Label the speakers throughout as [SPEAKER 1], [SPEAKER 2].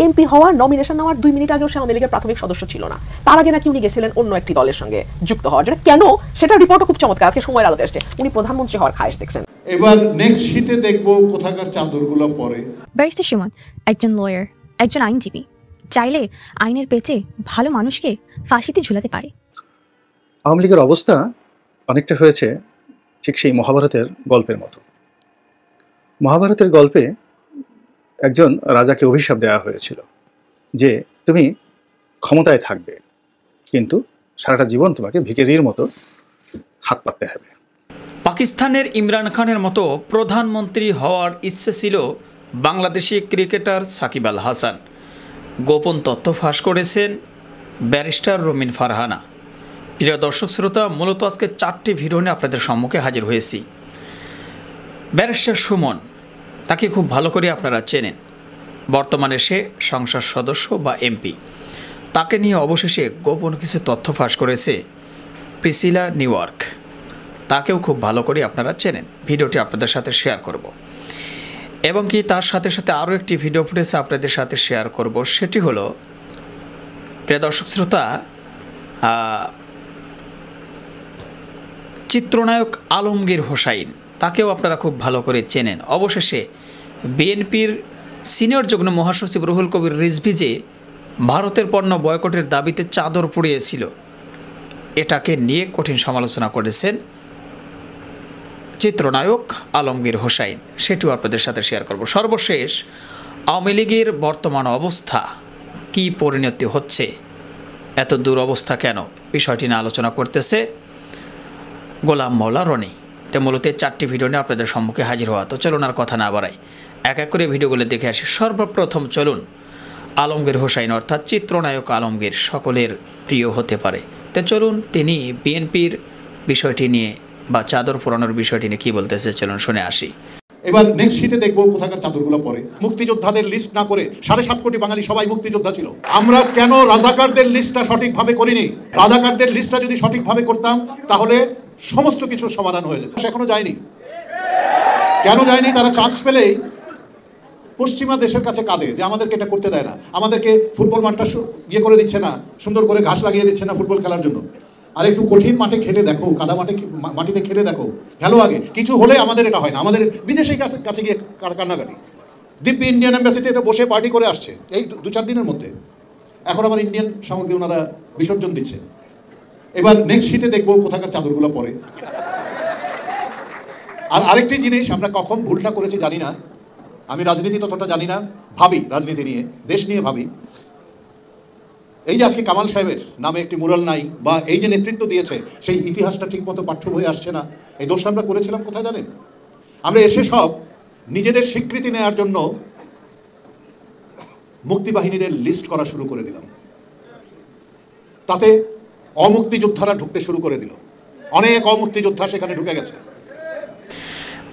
[SPEAKER 1] MP হওয়ার nomination নেওয়ার 2 minute আগেও সে আওয়ামী লীগের প্রাথমিক সদস্য ছিল না। তার আগে নাকি উনি গেছিলেন অন্য একটি দলের সঙ্গে যুক্ত হওয়ার জন্য। কেন সেটা রিপোর্টও খুব চমৎকার, আজকে সময়ের আলোতে আসছে। উনি প্রধানমন্ত্রী হওয়ার খায়েশ দেখছেন।
[SPEAKER 2] এবার নেক্সট শীতে দেখবো কোথাকার চাদরগুলো পরে।
[SPEAKER 3] ব্যারিস্টার সুমন একজন লয়ার, একজন আইনজীবী, চাইলে আইনের পেচে ভালো মানুষকে ফাঁসিতে ঝুলাতে পারে।
[SPEAKER 4] আওয়ামী লীগের অবস্থা অনেকটা হয়েছে ঠিক সেই মহাভারতের গল্পের মতো। মহাভারতের গল্পে একজন রাজাকে অভিশাপ দেওয়া হয়েছিল যে তুমি ক্ষমতায় থাকবে, কিন্তু সারাটা জীবন তোমাকে ভিখারির মতো হাত পাততে হবে।
[SPEAKER 5] পাকিস্তানের ইমরান খানের মতো প্রধানমন্ত্রী হওয়ার ইচ্ছে ছিল বাংলাদেশি ক্রিকেটার সাকিব আল হাসান। গোপন তথ্য ফাঁস করেছেন ব্যারিস্টার রুমিন ফারহানা। প্রিয় দর্শক শ্রোতা, মূলত আজকে 4টি ভিডিও নিয়ে আপনাদের সম্মুখে হাজির হয়েছি। ব্যারিস্টার সুমন, তাকে খুব ভালো করে আপনারা চেনেন। বর্তমানে সে সংসদ সদস্য বা এমপি। তাকে নিয়ে অবশেষে গোপন কিছু তথ্য ফাঁস করেছে প্রিসিলা নিউইয়র্ক। তাকেও খুব ভালো করে আপনারা চেনেন। ভিডিওটি আপনাদের সাথে শেয়ার করব এবং কি তার সাথে সাথে আরও একটি ভিডিও ফুটেজ আপনাদের সাথে শেয়ার করব। সেটি হলো, প্রিয় দর্শক শ্রোতা, চিত্রনায়ক আলমগীর হোসাইন, তাকেও আপনারা খুব ভালো করে চেনেন। অবশেষে বিএনপির সিনিয়র যুগ্ম মহাসচিব রুহুল কবির রিজভী যে ভারতের পণ্য বয়কটের দাবিতে চাদর পুড়িয়েছিল, এটাকে নিয়ে কঠিন সমালোচনা করেছেন চিত্রনায়ক আলমগীর হোসাইন। সেটিও আপনাদের সাথে শেয়ার করব। সর্বশেষ আওয়ামী লীগের বর্তমান অবস্থা কি পরিণতি হচ্ছে, এত দুরবস্থা কেন, বিষয়টি নিয়ে আলোচনা করতেছে গোলাম মওলা রনি। তো মূলত 4টি ভিডিও নিয়ে আপনাদের সম্মুখে হাজির হওয়া। তো চলুন আর কথা না বাড়াই, এক এক করে ভিডিওগুলো দেখে আসি। সর্বপ্রথম চলুন আলমগীর হোসাইন অর্থাৎ চিত্রনায়ক আলমগীর সকলের প্রিয় হতে পারে। তো চলুন তিনি বিএনপির বিষয়টি নিয়ে বা চাদর পোড়ানোর বিষয়টি নিয়ে কী বলতেছে, চলুন শুনে আসি।
[SPEAKER 2] এবার নেক্সট শীতে দেখবো কোথাকার চাদরগুলো পরে। মুক্তিযোদ্ধাদের লিস্ট না করে 7.5 কোটি বাঙালি সবাই মুক্তিযোদ্ধা ছিল। আমরা কেন রাজাকারদের লিস্টটা সঠিকভাবে করিনি? রাজাকারদের লিস্টটা যদি সঠিকভাবে করতাম তাহলে সমস্ত কিছুর সমাধান হয়ে যেত। এখনো যায়নি। কেন যায়নি? তারা চান্স পেলেই পশ্চিমা দেশের কাছে কাঁদে যে আমাদেরকে এটা করতে দেয় না, আমাদেরকে ফুটবল মাঠটা ইয়ে করে দিচ্ছে না, সুন্দর করে ঘাস লাগিয়ে দিচ্ছে না ফুটবল খেলার জন্য। আর একটু কঠিন মাঠে খেলে দেখো, কাদা মাটিতে খেলে দেখো, খেলো আগে। কিছু হলে আমাদের এটা হয় না, আমাদের বিদেশের কাছে গিয়ে কান্নাকাটি। দিব্যি ইন্ডিয়ান এম্বাসিতে এটা বসে পার্টি করে আসছে এই 2-4 দিনের মধ্যে। এখন আমার ইন্ডিয়ান সামগ্রী ওনারা বিসর্জন দিচ্ছে। এবার নেক্সট শীতে দেখবো কোথাকার চাদরগুলো পরে। আর আরেকটি জিনিস, আমরা কখন ভুলটা করেছি জানি না। আমি রাজনীতি ততটা জানি না, ভাবি রাজনীতি নিয়ে, দেশ নিয়ে ভাবি। এই যে আজকে কামাল সাহেবের নামে একটি মুরাল নাই, বা এই যে নেতৃত্ব দিয়েছে সেই ইতিহাসটা ঠিকমতো পাঠ্য বইয়ে আসছে না, এই দোষটা আমরা করেছিলাম কোথায় জানেন? আমরা এসে সব নিজেদের স্বীকৃতি নেওয়ার জন্য মুক্তিবাহিনীদের লিস্ট করা শুরু করে দিলাম। তাতে অমুক্তিযোদ্ধারা ঢুকতে শুরু করে দিল। অনেক অমুক্তিযোদ্ধা সেখানে ঢুকে গেছে।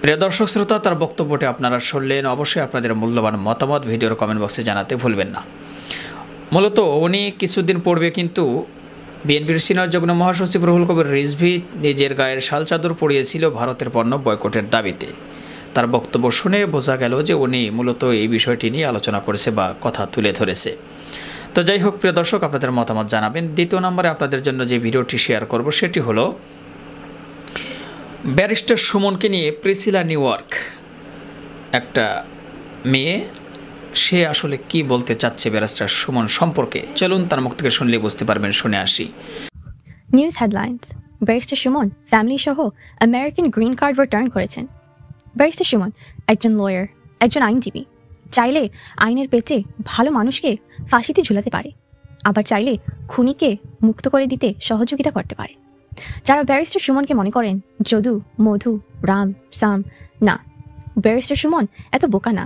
[SPEAKER 5] প্রিয় দর্শক শ্রোতা, তার বক্তব্যটি আপনারা শুনলেন। অবশ্যই আপনাদের মূল্যবান মতামত ভিডিওর কমেন্ট বক্সে জানাতে ভুলবেন না। মূলত উনি কিছুদিন পূর্বে কিন্তু বিএনপির সিনিয়র যুগ্ম মহাসচিব রুহুল কবির রিজভী নিজের গায়ের শাল চাদর পরিয়েছিল ভারতের পণ্য বয়কটের দাবিতে। তার বক্তব্য শুনে বোঝা গেল যে উনি মূলত এই বিষয়টি নিয়ে আলোচনা করেছে বা কথা তুলে ধরেছে। তো যাই হোক প্রিয় দর্শক, আপনাদের মতামত জানাবেন। দ্বিতীয় নম্বরে আপনাদের জন্য যে ভিডিওটি শেয়ার করব সেটি হলো ব্যারিস্টার সুমনকে নিয়ে প্রিসিলা নিউইয়র্ক, একটা মেয়ে, সে আসলে কি বলতে চাচ্ছে ব্যারিস্টার সুমন সম্পর্কে। চলুন তার মুখ থেকে শুনলে বুঝতে পারবেন, শুনে আসি।
[SPEAKER 3] News headlines: barrister Suman family সহ আমেরিকান গ্রিন কার্ড রিটার্ন করেছেন। ব্যারিস্টার সুমন একজন লয়ার, একজন আইনজীবী, চাইলে আইনের পেচে ভালো মানুষকে ফাঁসিতে ঝুলাতে পারে, আবার চাইলে খুনিকে মুক্ত করে দিতে সহযোগিতা করতে পারে। যারা ব্যারিস্টার সুমনকে মনে করেন যদু, মধু, রাম, সাম, না, ব্যারিস্টার সুমন এত বোকা না।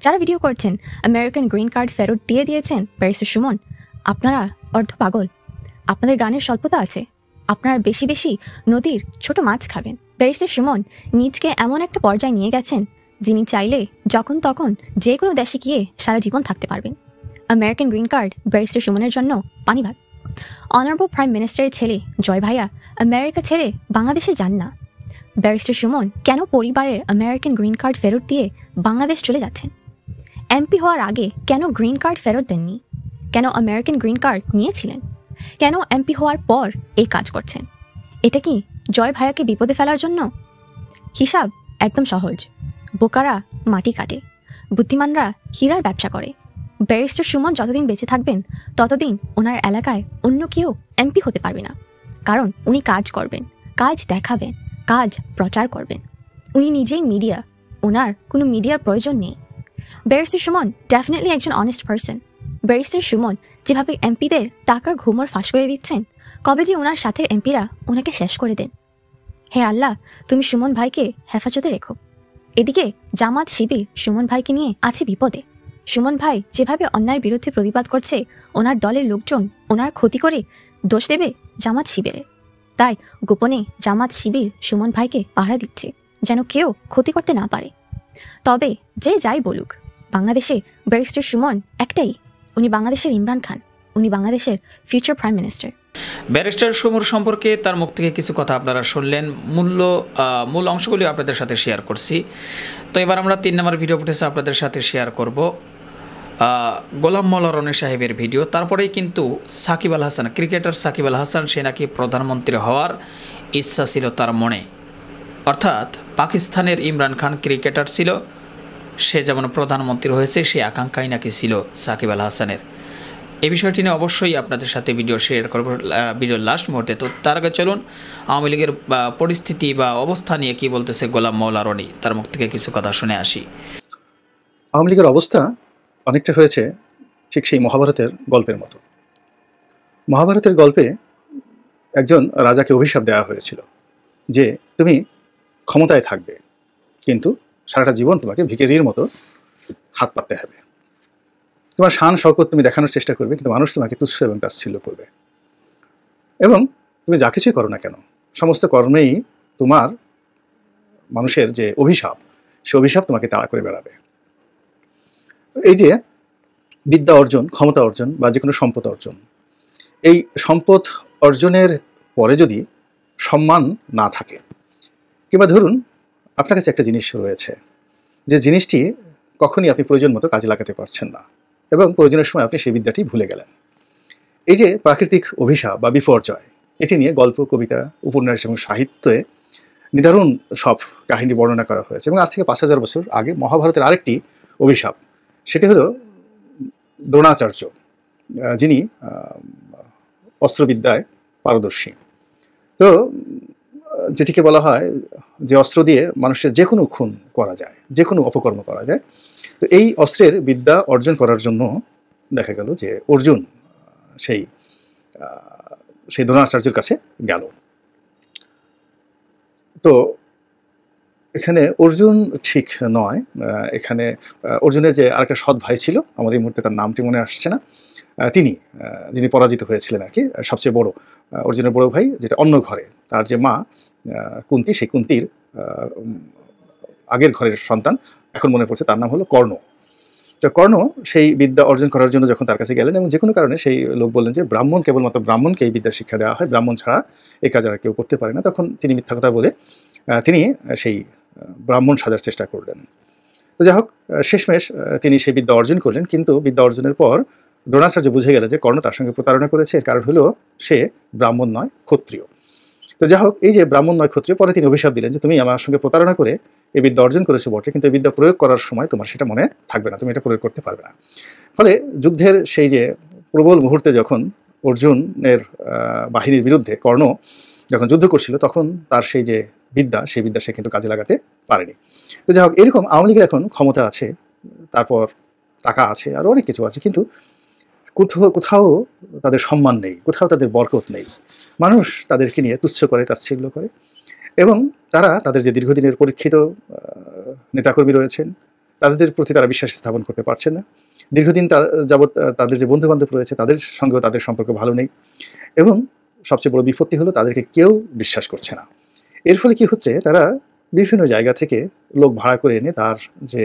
[SPEAKER 3] যারা ভিডিও করছেন আমেরিকান গ্রিন কার্ড ফেরত দিয়ে দিয়েছেন ব্যারিস্টার সুমন, আপনারা অর্ধ পাগল। আপনাদের গানের স্বল্পতা আছে, আপনারা বেশি বেশি নদীর ছোট মাছ খাবেন। ব্যারিস্টার সুমন নিজকে এমন একটা পর্যায়ে নিয়ে গেছেন যিনি চাইলে যখন তখন যে কোনো দেশে গিয়ে সারা জীবন থাকতে পারবেন। আমেরিকান গ্রিন কার্ড ব্যারিস্টার সুমনের জন্য পানিভাত। অনারেবল প্রাইম মিনিস্টারের ছেলে জয় ভাইয়া আমেরিকা ছেড়ে বাংলাদেশে যান না। ব্যারিস্টার সুমন কেন পরিবারের আমেরিকান গ্রিন কার্ড ফেরত দিয়ে বাংলাদেশ চলে যাচ্ছেন? এমপি হওয়ার আগে কেন গ্রিন কার্ড ফেরত দেননি? কেন আমেরিকান গ্রিন কার্ড নিয়েছিলেন? কেন এমপি হওয়ার পর এই কাজ করছেন? এটা কি জয় ভাইয়াকে বিপদে ফেলার জন্য? হিসাব একদম সহজ। বোকারা মাটি কাটে, বুদ্ধিমানরা হীরার ব্যবসা করে। ব্যারিস্টার সুমন যতদিন বেঁচে থাকবেন ততদিন ওনার এলাকায় অন্য কেউ এমপি হতে পারবে না, কারণ উনি কাজ করবেন, কাজ দেখাবেন, কাজ প্রচার করবেন। উনি নিজেই মিডিয়া, ওনার কোনো মিডিয়ার প্রয়োজন নেই। ব্যারিস্টার সুমন ডেফিনেটলি একজন অনেস্ট পারসন। ব্যারিস্টার সুমন যেভাবে এমপিদের টাকার ঘুমর ফাঁস করে দিচ্ছেন, কবে যে ওনার সাথে এমপিরা ওনাকে শেষ করে দেন। হে আল্লাহ, তুমি সুমন ভাইকে হেফাজতে রেখো। এদিকে জামাত শিবির সুমন ভাইকে নিয়ে আছে বিপদে। সুমন ভাই যেভাবে অন্যায়ের বিরুদ্ধে প্রতিবাদ করছে, ওনার দলের লোকজন ওনার ক্ষতি করে দোষ দেবে জামাত শিবিরে। তাই গোপনে জামাত শিবির সুমন ভাইকে পাহারা দিচ্ছে, যেন কেউ ক্ষতি করতে না পারে। তবে যে যাই বলুক, বাংলাদেশে ব্যারিস্টার সুমন একটাই, উনি বাংলাদেশের ইমরান খান, উনি বাংলাদেশের future prime minister.
[SPEAKER 5] Barrister Suman সম্পর্কে তার মুখ থেকে কিছু কথা আপনারা শুনলেন, মূল অংশগুলি আপনাদের সাথে শেয়ার করছি। তো এবার আমরা 3 নম্বর ভিডিও ফুটেজ আপনাদের সাথে শেয়ার করব, গোলাম মাওলা রনি সাহেবের ভিডিও। তারপরেই কিন্তু সাকিব আল হাসান, ক্রিকেটার সাকিব আল হাসান, সে নাকি প্রধানমন্ত্রী হওয়ার ইচ্ছা ছিল তার মনে। অর্থাৎ পাকিস্তানের ইমরান খান ক্রিকেটার ছিল, সে যেমন প্রধানমন্ত্রী হয়েছে সেই আকাঙ্ক্ষাই নাকি ছিল সাকিব আল হাসানের। এই বিষয়টি নিয়ে অবশ্যই আপনাদের সাথে ভিডিও শেয়ার করব ভিডিওর লাস্ট মুহূর্তে। তো তার আগে চলুন আওয়ামী লীগের পরিস্থিতি বা অবস্থা নিয়ে কি বলতেছে গোলাম মাওলা রনি, তার মুখ থেকে কিছু কথা শুনে আসি।
[SPEAKER 4] আওয়ামী লীগের অবস্থা অনেকটা হয়েছে ঠিক সেই মহাভারতের গল্পের মতো। মহাভারতের গল্পে একজন রাজাকে অভিশাপ দেওয়া হয়েছিল যে তুমি ক্ষমতায় থাকবে, কিন্তু সারাটা জীবন তোমাকে ভিখারির মতো হাত পাততে হবে। তোমার শান শওকত তুমি দেখানোর চেষ্টা করবে, কিন্তু মানুষ তোমাকে তুচ্ছ এবং তাচ্ছিল্য করবে। এবং তুমি যা কিছুই করো না কেন, সমস্ত কর্মেই তোমার মানুষের যে অভিশাপ, সে অভিশাপ তোমাকে তাড়া করে বেড়াবে। এই যে বিদ্যা অর্জন, ক্ষমতা অর্জন বা যে কোনো সম্পদ অর্জন, এই সম্পদ অর্জনের পরে যদি সম্মান না থাকে, কিংবা ধরুন আপনার কাছে একটা জিনিস রয়েছে, যে জিনিসটি কখনই আপনি প্রয়োজন মতো কাজে লাগাতে পারছেন না এবং প্রয়োজনের সময় আপনি সেই বিদ্যাটি ভুলে গেলেন। এই যে প্রাকৃতিক অভিশাপ বা বিপর্যয়, এটি নিয়ে গল্প, কবিতা, উপন্যাস এবং সাহিত্যে নিদারুণ সব কাহিনী বর্ণনা করা হয়েছে। এবং আজ থেকে 5000 বছর আগে মহাভারতের আরেকটি অভিশাপ, সেটি হলো দ্রোণাচার্য, যিনি অস্ত্রবিদ্যায় পারদর্শী। তো যেটিকে বলা হয় যে অস্ত্র দিয়ে মানুষের যে কোনো খুন করা যায়, যে কোনো অপকর্ম করা যায়। তো এই অস্ত্রের বিদ্যা অর্জন করার জন্য দেখা গেল যে অর্জুন সেই দ্রোণাচার্যের কাছে গেল। তো এখানে অর্জুন ঠিক নয়, এখানে অর্জুনের যে আরেকটা সৎ ভাই ছিল, আমার এই মুহূর্তে তার নামটি মনে আসছে না, তিনি যিনি পরাজিত হয়েছিলেন আর কি, সবচেয়ে বড় অর্জুনের বড় ভাই, যেটা অন্য ঘরে তার যে মা কুন্তী, সেই কুন্তীর আগের ঘরের সন্তান, এখন মনে পড়ছে তার নাম হলো কর্ণ। তো কর্ণ সেই বিদ্যা অর্জন করার জন্য যখন তার কাছে গেলেন, এবং যে কোনো কারণে সেই লোক বললেন যে ব্রাহ্মণ, কেবলমাত্র ব্রাহ্মণকে এই বিদ্যার শিক্ষা দেওয়া হয়, ব্রাহ্মণ ছাড়া এই কাজ আর কেউ করতে পারে না। তখন তিনি মিথ্যা কথা বলে তিনি সেই ব্রাহ্মণ সাজার চেষ্টা করলেন। তো যাই হোক, শেষমেশ তিনি সেই বিদ্যা অর্জন করলেন, কিন্তু বিদ্যা অর্জনের পর দ্রোণাচার্য বুঝে গেল যে কর্ণ তার সঙ্গে প্রতারণা করেছে। এর কারণ হলো সে ব্রাহ্মণ নয়, ক্ষত্রিয়। তো যাই হোক, এই যে ব্রাহ্মণ নয় ক্ষত্রিয়, পরে তিনি অভিশাপ দিলেন যে তুমি আমার সঙ্গে প্রতারণা করে এই বিদ্যা অর্জন করেছো বটে, কিন্তু এই বিদ্যা প্রয়োগ করার সময় তোমার সেটা মনে থাকবে না, তুমি এটা প্রয়োগ করতে পারবে না। ফলে যুদ্ধের সেই যে প্রবল মুহূর্তে যখন অর্জুনের বাহিনীর বিরুদ্ধে কর্ণ যখন যুদ্ধ করছিল, তখন তার সেই যে বিদ্যা, সেই বিদ্যা সে কিন্তু কাজে লাগাতে পারেনি। তো যাই হোক, এরকম আওয়ামী লীগের এখন ক্ষমতা আছে, তারপর টাকা আছে, আর অনেক কিছু আছে, কিন্তু কোথাও তাদের সম্মান নেই, কোথাও তাদের বরকত নেই। মানুষ তাদেরকে নিয়ে তুচ্ছ করে, তাচ্ছিল্য করে, এবং তারা তাদের যে দীর্ঘদিনের পরীক্ষিত নেতাকর্মী রয়েছেন, তাদের প্রতি তারা বিশ্বাস স্থাপন করতে পারছেন না। দীর্ঘদিন যাবৎ তাদের যে বন্ধুবান্ধব রয়েছে, তাদের সঙ্গেও তাদের সম্পর্ক ভালো নেই, এবং সবচেয়ে বড় বিপত্তি হলো তাদেরকে কেউ বিশ্বাস করছে না। এর ফলে কি হচ্ছে, তারা বিভিন্ন জায়গা থেকে লোক ভাড়া করে এনে তার যে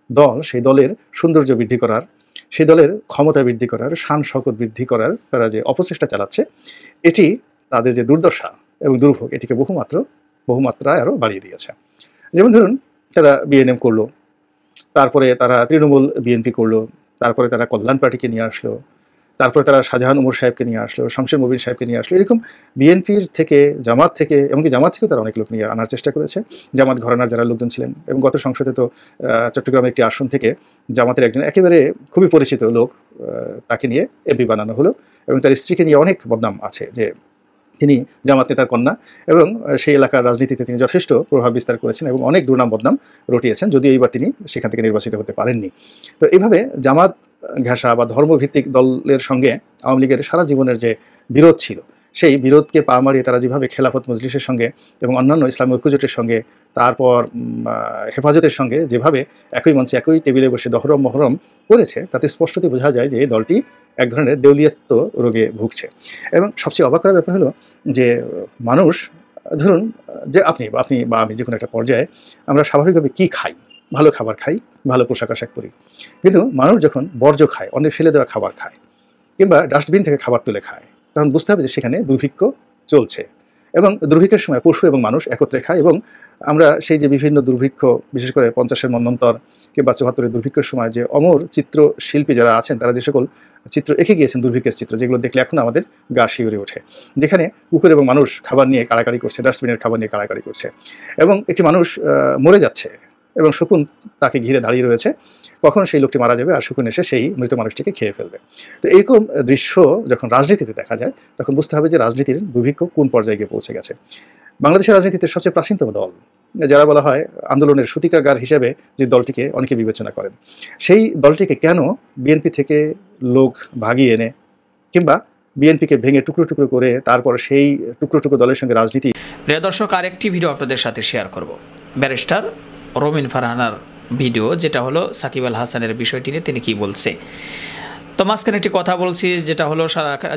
[SPEAKER 4] দল, সেই দলের সৌন্দর্য বৃদ্ধি করার, সেই দলের ক্ষমতা বৃদ্ধি করার, শান শওকত বৃদ্ধি করার তারা যে অপচেষ্টা চালাচ্ছে, এটি তাদের যে দুর্দশা এবং দুর্ভোগ, এটিকে বহুমাত্রায় আরও বাড়িয়ে দিয়েছে। যেমন ধরুন, তারা বিএনএম করলো, তারপরে তারা তৃণমূল বিএনপি করলো, তারপরে তারা কল্যাণ পার্টিকে নিয়ে আসলো, তারপরে তারা শাহজাহান ওমর সাহেবকে নিয়ে আসলো, শামসুর মুবিন সাহেবকে নিয়ে আসলো। এরকম বিএনপির থেকে, জামাত থেকে, এমনকি জামাত থেকেও তারা অনেক লোক নিয়ে আনার চেষ্টা করেছে, জামাত ঘরানার যারা লোকজন ছিলেন। এবং গত সংসদে তো চট্টগ্রামের একটি আসন থেকে জামাতের একজন একেবারে খুবই পরিচিত লোক, তাকে নিয়ে এমপি বানানো হলো। এবং তার স্ত্রীকে নিয়ে অনেক বদনাম আছে যে তিনি জামাত নেতার কন্যা, এবং সেই এলাকার রাজনীতিতে তিনি যথেষ্ট প্রভাব বিস্তার করেছেন এবং অনেক দুর্নাম বদনাম রটিয়েছেন, যদিও এইবার তিনি সেখান থেকে নির্বাচিত হতে পারেননি। তো এইভাবে জামাত ঘেঁষা বা ধর্মভিত্তিক দলের সঙ্গে আওয়ামী লীগের সারা জীবনের যে বিরোধ ছিল, সেই বিরোধকে পা মারিয়ে তারা যেভাবে খেলাফত মজলিসের সঙ্গে এবং অন্যান্য ইসলামী ঐক্যজোটের সঙ্গে, তারপর হেফাজতের সঙ্গে যেভাবে একই মঞ্চে একই টেবিলে বসে দহরম মহরম করেছে, তাতে স্পষ্টতই বোঝা যায় যে এই দলটি এক ধরনের দেউলিয়াত্ব রোগে ভুগছে। এবং সবচেয়ে অবাক করার ব্যাপার হলো যে মানুষ, ধরুন যে আপনি বা আমি যে কোনো একটা পর্যায়ে আমরা স্বাভাবিকভাবে কী খাই, ভালো খাবার খাই, ভালো পোশাক আশাক পরি, কিন্তু মানুষ যখন বর্জ্য খায়, অনেক ফেলে দেওয়া খাবার খায়, কিংবা ডাস্টবিন থেকে খাবার তুলে খায়, তখন বুঝতে হবে যে সেখানে দুর্ভিক্ষ চলছে। এবং দুর্ভিক্ষের সময় পশু এবং মানুষ একত্রে খায়। এবং আমরা সেই যে বিভিন্ন দুর্ভিক্ষ, বিশেষ করে 50-এর মন্বন্তর কিংবা 74-এর দুর্ভিক্ষের সময় যে অমর চিত্রশিল্পী যারা আছেন, তারা যে সকল চিত্র এঁকে গিয়েছেন দুর্ভিক্ষের চিত্র, যেগুলো দেখলে এখন আমাদের গা শিউরে ওঠে, যেখানে কুকুর এবং মানুষ খাবার নিয়ে কাড়াকাড়ি করছে, ডাস্টবিনের খাবার নিয়ে কাড়াকাড়ি করছে, এবং একটি মানুষ মরে যাচ্ছে এবং শকুন তাকে ঘিরে দাঁড়িয়ে রয়েছে, কখন সেই লোকটি মারা যাবে আর শকুন এসে সেই মৃত মানুষটিকে খেয়ে ফেলবে। তো এরকম দৃশ্য যখন রাজনীতিতে দেখা যায়, তখন বুঝতে হবে যে রাজনীতির দুর্ভিক্ষ কোন পর্যায়ে গিয়ে পৌঁছে গেছে। বাংলাদেশের রাজনীতিতে সবচেয়ে প্রাচীনতম দল, যারা বলা হয় আন্দোলনের সূতিকাগার হিসেবে যে দলটিকে অনেকে বিবেচনা করেন, সেই দলটিকে কেন বিএনপি থেকে লোক ভাগিয়ে এনে কিংবা বিএনপিকে ভেঙে টুকরো টুকরো করে তারপর সেই টুকরো টুকরো দলের সঙ্গে রাজনীতি।
[SPEAKER 5] প্রিয় দর্শক, আরেকটি ভিডিও আপনাদের সাথে শেয়ার করব, ব্যারিস্টার রোমিন ফারহানার ভিডিও, যেটা হলো সাকিব আল হাসানের বিষয়টি নিয়ে তিনি কি বলছে। তো মাঝখানে একটি কথা বলছি, যেটা হলো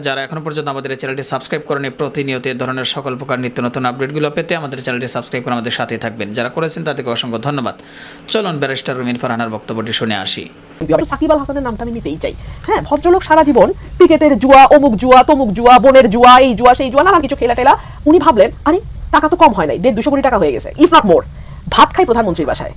[SPEAKER 5] যারা এখনও পর্যন্ত আমাদের চ্যানেলটি সাবস্ক্রাইব করেনি, প্রতিনিয়ত এ ধরনের সকল প্রকার নিত্য নতুন আপডেটগুলো পেতে আমাদের চ্যানেলটি সাবস্ক্রাইব করে আমাদের সাথে থাকবেন। যারা করেছেন তাদেরকে অসংখ্য ধন্যবাদ। চলুন ব্যারিস্টার রোমিন ফারহানার বক্তব্যটি শুনে আসি।
[SPEAKER 1] সাকিব আল হাসানের নামটা আমি নিতেই চাই। হ্যাঁ, ভদ্রলোক সারা জীবন ক্রিকেটের জুয়া, অমুক জুয়া, তমুক জুয়া, বোনের জুয়া, এই জুয়া সেই জুয়া, নানান কিছু খেলা টেলা। উনি ভাবলেন আরে টাকা তো কম হয় নাই, 150-200 কোটি টাকা হয়ে গেছে, ইফ নট মোর। ভাত খাই প্রধানমন্ত্রীর বাসায়,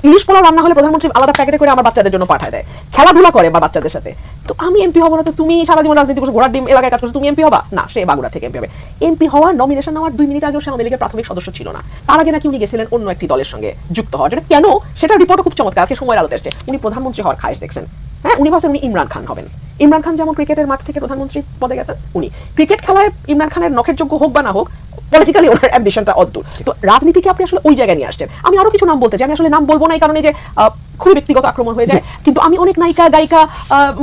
[SPEAKER 1] ইলিশ পোলাও রান্না হলে প্রধানমন্ত্রী আলাদা প্যাকেটে করে আমার বাচ্চাদের জন্য পাঠায় দেয়, খেলাধুলা করে আমার বাচ্চাদের সাথে। তো আমি এমপি হবো না? তো তুমি সারা জীবন রাজনীতি করছো, ঘোড়ার ডিম এলাকায় কাজ করছো, তুমি এমপি হবা না? সে বাগুড়া থেকে এমপি হবে। এমপি হওয়ার নমিনেশন নেওয়ার 2 মিনিট আগেও সে আওয়ামী লীগের প্রাথমিক সদস্য ছিল না। তার আগে নাকি উনি গেছিলেন অন্য একটি দলের সঙ্গে যুক্ত হওয়ার জন্য। কেন? সেটা রিপোর্টও খুব চমৎকার, আজকে সময়ের আলোতে এসেছে। উনি প্রধানমন্ত্রী হওয়ার খায়েশ দেখছেন। হ্যাঁ, উনি ভাবছেন উনি ইমরান খান হবেন। ইমরান খান যেমন ক্রিকেটের মাঠ থেকে প্রধানমন্ত্রী পদে গেছেন, উনি ক্রিকেট খেলায় ইমরান খানের নখের যোগ্য হোক বা না হোক, পলিটিক্যালি ওনার অ্যাম্বিশনটা অদ্ভুত। তো রাজনীতিকে আপনি আসলে ওই জায়গায় নিয়ে আসছেন। আমি আরো কিছু নাম বলতে চাই, আমি আসলে নাম বলবো না এই কারণে যে খুবই ব্যক্তিগত আক্রমণ হয়ে যায়, কিন্তু আমি অনেক নায়িকা, গায়িকা,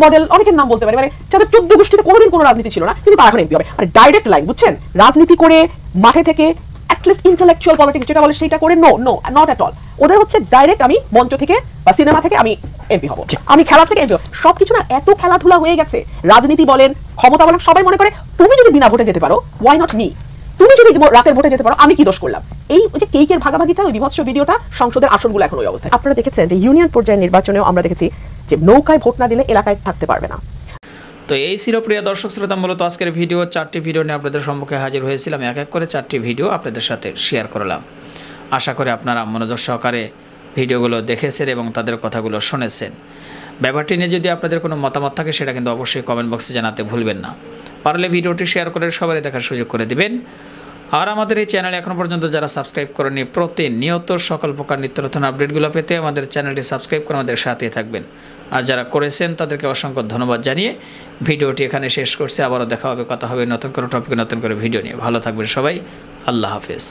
[SPEAKER 1] মডেল অনেকের নাম বলতে পারি, মানে যাদের 14 গোষ্ঠীতে কোনোদিন কোনো রাজনীতি ছিল না, কিন্তু তারা এখন এমপি হবে। মানে ডাইরেক্ট লাইন, বুঝছেন? রাজনীতি করে মাঠে থেকে অ্যাটলিস্ট ইন্টেলেকচুয়াল পলিটিক্স যেটা বলে সেটা করে, নো নট এট অল। ওদের হচ্ছে ডাইরেক্ট আমি মঞ্চ থেকে বা সিনেমা থেকে আমি এমপি হবো, আমি খেলা থেকে এমপি হবো। সবকিছু না এত খেলাধুলা হয়ে গেছে, রাজনীতি বলেন, ক্ষমতা বলেন, সবাই মনে করে তুমি যদি বিনা ভোটে যেতে পারো, ওয়াই নট মি? তুমি যদি রাতের ভোটে যেতে পারো, আমি কি দোষ করলাম? এই যে কেকের ভাগাভাগিটা, ওই বিভৎস ভিডিওটা, সংসদের আসনগুলো এখন ওই অবস্থায়। আপনারা দেখেছেন যে ইউনিয়ন পর্যায়ের নির্বাচনেও আমরা দেখেছি যে নৌকায় ভোট না দিলে এলাকায় থাকতে পারবে না।
[SPEAKER 5] তো এই ছিল প্রিয় দর্শক শ্রোতা, মূলত আজকের ভিডিও 4টি ভিডিও নিয়ে আপনাদের সম্মুখে হাজির হয়েছিলাম। এক এক করে 4টি ভিডিও আপনাদের সাথে শেয়ার করলাম। আশা করি আপনারা মনোযোগ সহকারে ভিডিওগুলো দেখেছেন এবং তাদের কথাগুলো শুনেছেন। ব্যাপারটি নিয়ে যদি আপনাদের কোনো মতামত থাকে, সেটা কিন্তু অবশ্যই কমেন্ট বক্সে জানাতে ভুলবেন না। পারলে ভিডিওটি শেয়ার করে সবারই দেখার সুযোগ করে দিবেন। আর আমাদের এই চ্যানেলে এখনও পর্যন্ত যারা সাবস্ক্রাইব করেনি, প্রতিনিয়ত সকল প্রকার নিত্য নতুন আপডেটগুলো পেতে আমাদের চ্যানেলটি সাবস্ক্রাইব করে আমাদের সাথে থাকবেন। আর যারা করেছেন তাদেরকে অসংখ্য ধন্যবাদ জানিয়ে ভিডিওটি এখানে শেষ করছি। আবারও দেখা হবে, কথা হবে নতুন করে টপিকে, নতুন করে ভিডিও নিয়ে। ভালো থাকবেন সবাই, আল্লাহ হাফেজ।